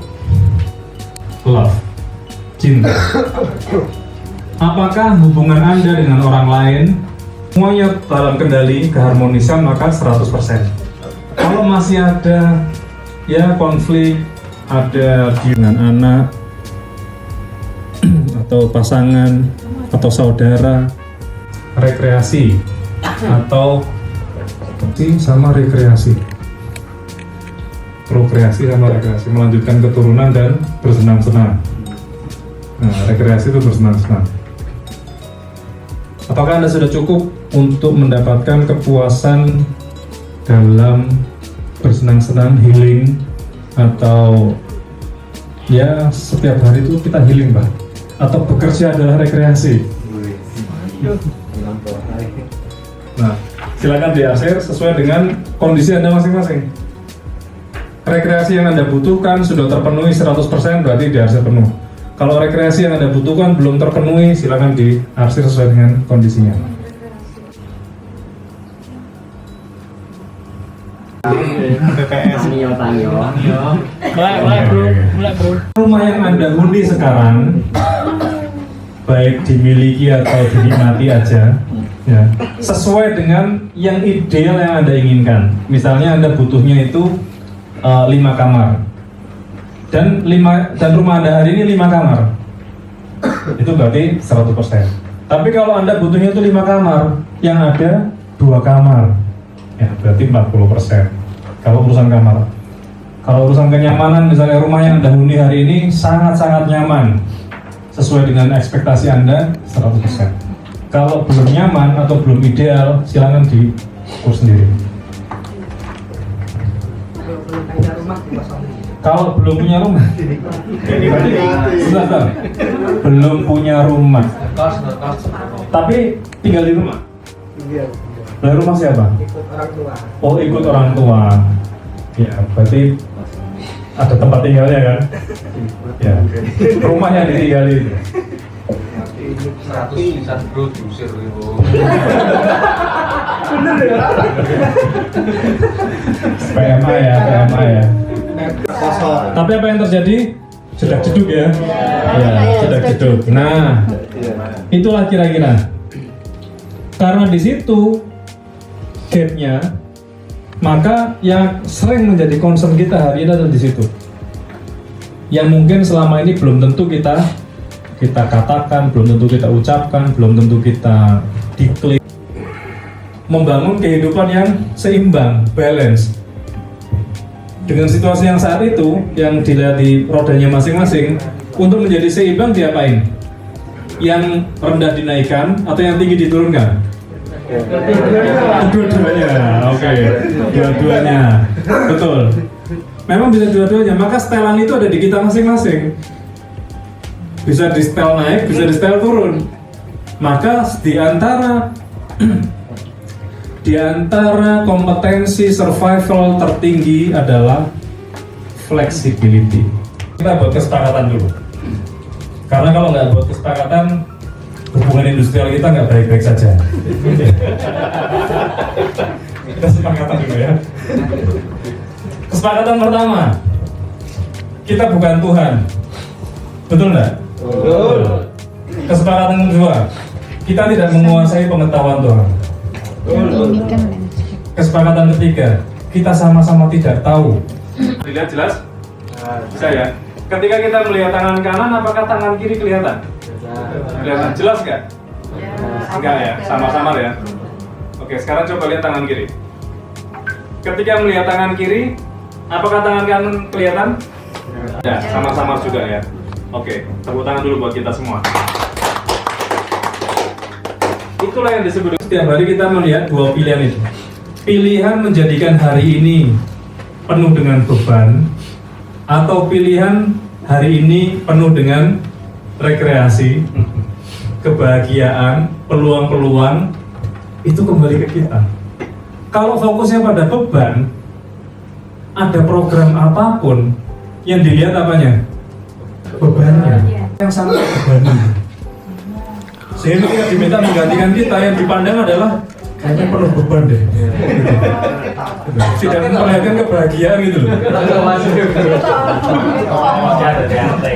Love, cinta. Apakah hubungan Anda dengan orang lain semuanya dalam kendali keharmonisan maka 100%. Kalau masih ada ya konflik, ada dengan anak atau pasangan atau saudara, rekreasi atau sama rekreasi, prokreasi sama rekreasi, melanjutkan keturunan dan bersenang-senang. Nah, rekreasi itu bersenang-senang. Apakah Anda sudah cukup untuk mendapatkan kepuasan dalam bersenang-senang, healing, atau ya setiap hari itu kita healing, Pak? Atau bekerja adalah rekreasi? Nah, silakan diarsir sesuai dengan kondisi Anda masing-masing. Rekreasi yang Anda butuhkan sudah terpenuhi 100%, berarti diarsir penuh. Kalau rekreasi yang Anda butuhkan belum terpenuhi, silakan diarsir sesuai dengan kondisinya. Rumah yang Anda huni sekarang, baik dimiliki atau dinikmati aja, ya, sesuai dengan yang ideal yang Anda inginkan. Misalnya Anda butuhnya itu 5 kamar dan rumah Anda hari ini 5 kamar, itu berarti 100%. Tapi kalau Anda butuhnya itu 5 kamar, yang ada 2 kamar, ya berarti 40%. Kalau urusan kamar. Kalau urusan kenyamanan, misalnya rumah yang Anda huni hari ini sangat-sangat nyaman, sesuai dengan ekspektasi Anda 100%. Kalau belum nyaman atau belum ideal, silakan diukur sendiri. Kalau belum punya rumah, sebentar, belum punya rumah, tapi tinggal di rumah. Dari rumah siapa? Oh, ikut orang tua. Ya, berarti ada tempat tinggalnya kan? Ya, rumah yang ditinggali. 100 bisa bro diusir gitu. Bener ya? PMA ya. Tapi apa yang terjadi? Jedak jeduk ya? Ya, jedak jeduk. Nah, itulah kira-kira. Karena di situ gapnya, maka yang sering menjadi concern kita hari ini adalah di situ. Yang mungkin selama ini belum tentu kita katakan, belum tentu kita ucapkan, belum tentu kita declare. Membangun kehidupan yang seimbang, balance. Dengan situasi yang saat itu, yang dilihat di rodanya masing-masing, untuk menjadi seimbang diapain? Yang rendah dinaikkan atau yang tinggi diturunkan? Dua-duanya, oke. Dua-duanya, betul. Memang bisa dua-duanya, maka setelan itu ada di kita masing-masing. Bisa di setel naik, bisa di setel turun. Maka di antara Di antara kompetensi survival tertinggi adalah flexibility. Kita buat kesepakatan dulu. Karena kalau nggak buat kesepakatan, hubungan industrial kita nggak baik-baik saja. Kita sepakatan dulu ya. Kesepakatan pertama, kita bukan Tuhan. Betul nggak? Betul. Kesepakatan kedua, kita tidak menguasai pengetahuan Tuhan. Kesepakatan ketiga, kita sama-sama tidak tahu. Dilihat jelas? Bisa ya? Ketika kita melihat tangan kanan, apakah tangan kiri kelihatan? Kelihatan, jelas nggak? Enggak ya, sama-sama ya. Oke, sekarang coba lihat tangan kiri. Ketika melihat tangan kiri, apakah tangan kanan kelihatan? Ya, sama-sama juga ya. Oke, tepuk tangan dulu buat kita semua. Itulah yang disebut setiap hari kita melihat dua pilihan itu. Pilihan menjadikan hari ini penuh dengan beban, atau pilihan hari ini penuh dengan rekreasi, kebahagiaan, peluang-peluang, itu kembali ke kita. Kalau fokusnya pada beban, ada program apapun yang dilihat apanya? Bebannya. Yang sangat beban. Sehingga kita diminta menggantikan kita, yang dipandang adalah kayaknya penuh beban deh. Tidak memperlihatkan kebahagiaan gitu loh.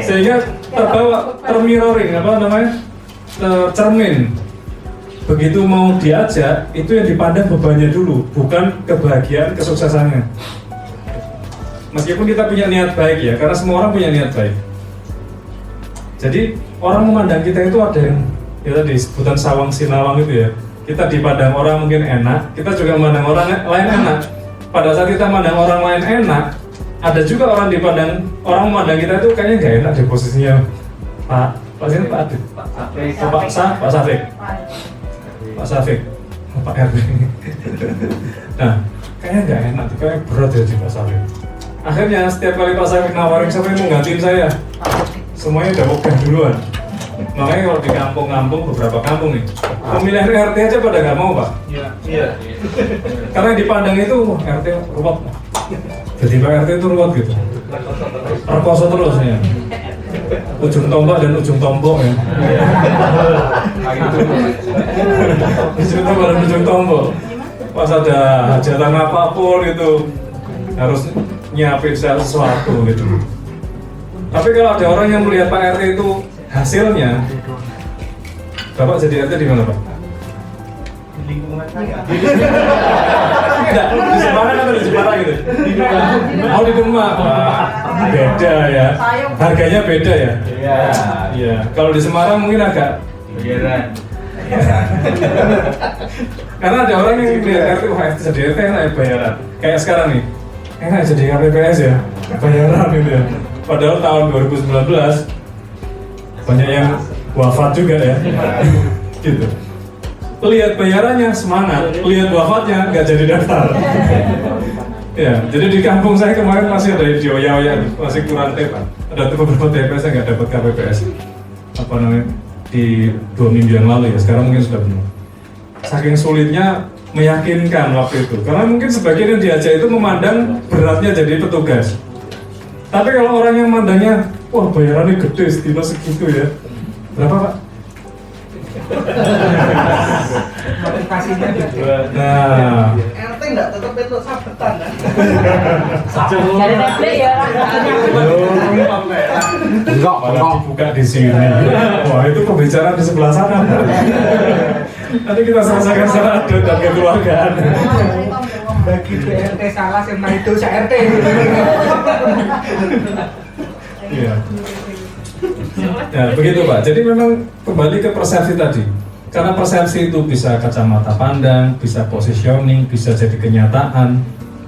Sehingga terbawa termirroring, apa namanya? Cermin. Begitu mau diajak, itu yang dipandang bebannya dulu, bukan kebahagiaan, kesuksesannya. Meskipun kita punya niat baik ya, karena semua orang punya niat baik. Jadi orang memandang kita itu ada yang ya tadi sebutan sawang sinawang itu ya. Kita dipandang orang mungkin enak, kita juga memandang orang lain enak. Pada saat kita memandang orang lain enak, ada juga orang memandang kita itu kayaknya nggak enak di posisinya Pak Safik, Pak RB. Nah, kayaknya nggak enak, kayak berat ya di Pak Safik. Akhirnya setiap kali Pak Safik nawarin siapa yang mau gantiin saya, semuanya udah oke duluan. Makanya kalau di kampung-kampung, beberapa kampung nih, pemilihan RT aja pada nggak mau Pak. Iya. Karena dipandang itu RT ruwet. Jadi Pak RT itu ruwet gitu. Perkoso terus ya. Ujung tombak dan ujung tombok ya. Ujung tombak dan ujung tombok. Pas ada hajatan apapun itu harus nyiapin sesuatu gitu. Tapi kalau ada orang yang melihat Pak RT itu hasilnya, Bapak jadi RT di mana Pak? Di lingkungan saya. Enggak, di Semarang atau di Jepara gitu? Oh di rumah, beda ya. Harganya beda ya? Iya. Kalau di Semarang mungkin agak Bayaran. karena ada orang yang melihat RT, wah jadi RT enak ya bayaran. Kayak sekarang nih, enak jadi KPPS ya, bayaran gitu ya. Padahal tahun 2019 banyak yang wafat juga ya. Gitu. Lihat bayarannya semangat, lihat wafatnya nggak jadi daftar. Ya, jadi di kampung saya kemarin masih ada di oya-oya, masih kurang TPS. Ada beberapa TPS yang nggak dapat KPPS. Apa namanya? Di 2 minggu yang lalu ya, sekarang mungkin sudah penuh. Saking sulitnya meyakinkan waktu itu, karena mungkin sebagian yang diajak itu memandang beratnya jadi petugas. Tapi kalau orang yang memandangnya, wah bayarannya gede, setino segitu ya. Berapa Pak? Motivasinya juga. Nah, RT nggak tetap itu sabetan kan? Cari template ya. enggak, malah dibuka di sini. Wah itu pembicaraan di sebelah sana. Nanti kita selesaikan secara adil dan kekeluargaan. Bagi RT salah sama itu RT. Iya. Ya begitu Pak. Jadi memang kembali ke persepsi tadi. Karena persepsi itu bisa kacamata pandang, bisa positioning, bisa jadi kenyataan.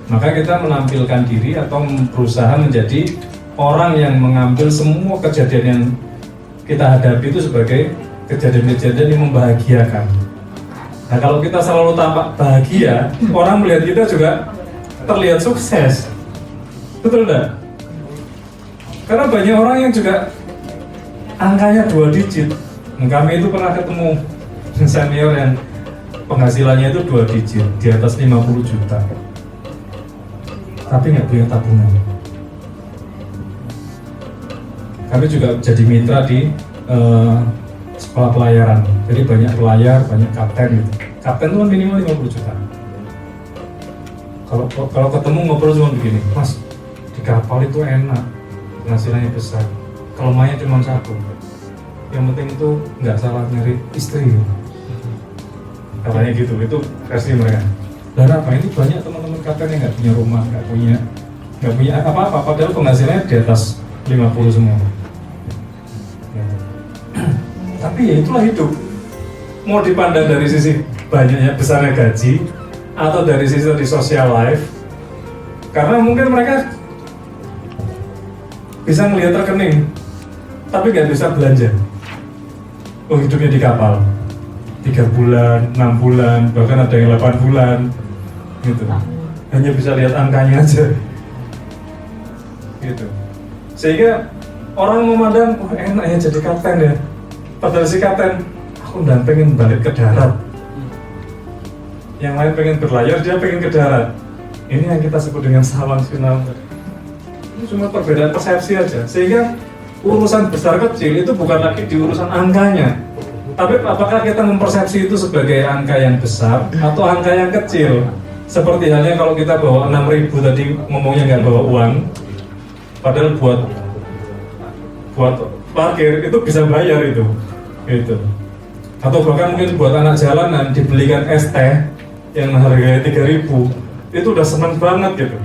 Maka kita menampilkan diri atau berusaha menjadi orang yang mengambil semua kejadian yang kita hadapi itu sebagai kejadian-kejadian yang membahagiakan. Nah kalau kita selalu tampak bahagia, orang melihat kita juga terlihat sukses. Betul enggak? Karena banyak orang yang juga angkanya 2 digit. Kami itu pernah ketemu senior yang penghasilannya itu 2 digit, di atas 50 juta, tapi nggak punya tabungan. Kami juga jadi mitra di sekolah pelayaran, jadi banyak pelayar, banyak kapten gitu. Kapten itu kan minimal 50 juta. Kalau ketemu ngobrol cuma begini, Mas, di kapal itu enak, penghasilannya besar, kelemahannya cuma satu, yang penting itu nggak salah nyari istri. Katanya gitu, itu versi mereka. Dan apa, ini banyak teman-teman kapten yang nggak punya rumah, nggak punya apa-apa, padahal penghasilannya di atas 50 semua. Tapi ya itulah hidup. Mau dipandang dari sisi banyaknya besarnya gaji atau dari sisi di social life, karena mungkin mereka bisa melihat rekening tapi nggak bisa belanja. Oh, hidupnya di kapal 3 bulan, 6 bulan, bahkan ada yang 8 bulan gitu, hanya bisa lihat angkanya aja gitu. Sehingga orang memandang, oh enak ya jadi kapten ya, padahal si kapten, aku udah pengen balik ke darat, yang lain pengen berlayar, dia pengen ke darat. Ini yang kita sebut dengan sawang sinau. Ini cuma perbedaan persepsi aja. Sehingga urusan besar kecil itu bukan lagi di urusan angkanya, tapi apakah kita mempersepsi itu sebagai angka yang besar atau angka yang kecil. Seperti halnya kalau kita bawa 6.000 tadi, ngomongnya nggak bawa uang, padahal buat parkir itu bisa bayar itu gitu. Atau bahkan mungkin buat anak jalanan dibelikan es teh yang harganya 3.000, itu udah seneng banget gitu.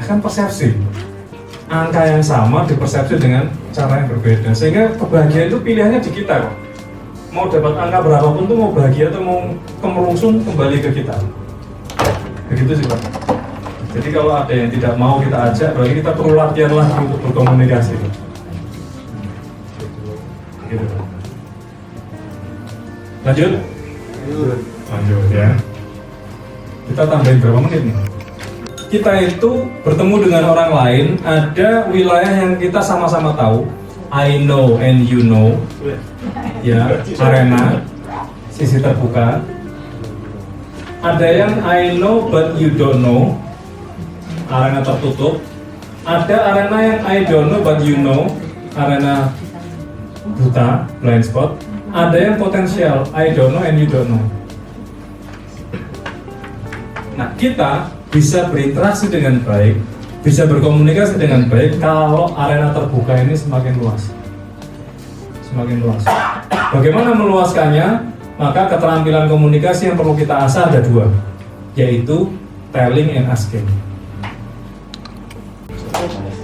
Kan persepsi, angka yang sama dipersepsi dengan cara yang berbeda, sehingga kebahagiaan itu pilihannya di kita kok. Mau dapat angka berapapun tuh, mau bahagia atau mau kemerungsung, kembali ke kita. Begitu sih Pak. Jadi kalau ada yang tidak mau kita ajak, berarti kita perlu latihan lagi untuk berkomunikasi gitu. Lanjut ya. Kita tambahin berapa menit nih? Kita itu bertemu dengan orang lain, ada wilayah yang kita sama-sama tahu, I know and you know, ya, arena, sisi terbuka. Ada yang I know but you don't know, arena tertutup. Ada arena yang I don't know but you know, arena buta, blind spot. Ada yang potensial, I don't know and you don't know. Nah, kita bisa berinteraksi dengan baik, bisa berkomunikasi dengan baik kalau arena terbuka ini semakin luas. Semakin luas. Bagaimana meluaskannya? Maka keterampilan komunikasi yang perlu kita asah ada 2, yaitu telling and asking.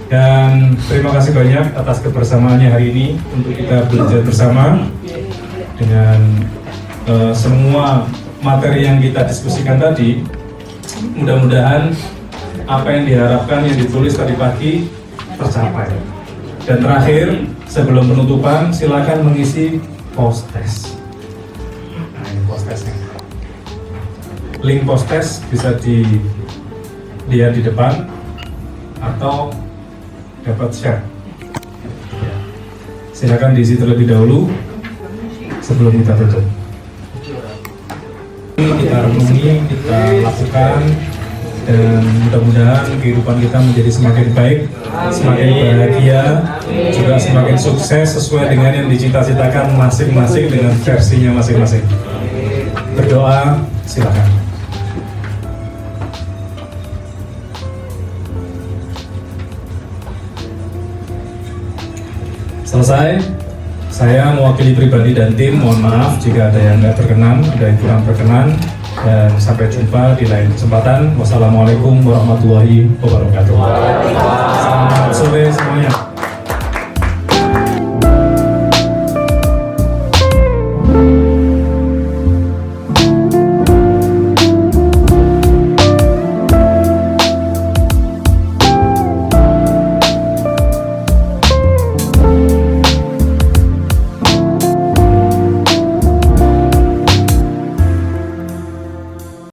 Dan terima kasih banyak atas kebersamaannya hari ini untuk kita belajar bersama dengan semua materi yang kita diskusikan tadi. Mudah-mudahan apa yang diharapkan, yang ditulis tadi pagi tercapai. Dan terakhir, sebelum penutupan, silakan mengisi post test. Nah, ini post testnya. Link post test bisa dilihat di depan atau dapat share. Silakan diisi terlebih dahulu sebelum kita tutup. Kita renungi, kita lakukan, dan mudah-mudahan kehidupan kita menjadi semakin baik, semakin bahagia, juga semakin sukses sesuai dengan yang dicita-citakan masing-masing dengan versinya masing-masing. Berdoa, silakan. Selesai. Saya mewakili pribadi dan tim, mohon maaf jika ada yang nggak berkenan, ada yang kurang berkenan, dan sampai jumpa di lain kesempatan. Wassalamualaikum warahmatullahi wabarakatuh. Selamat sore.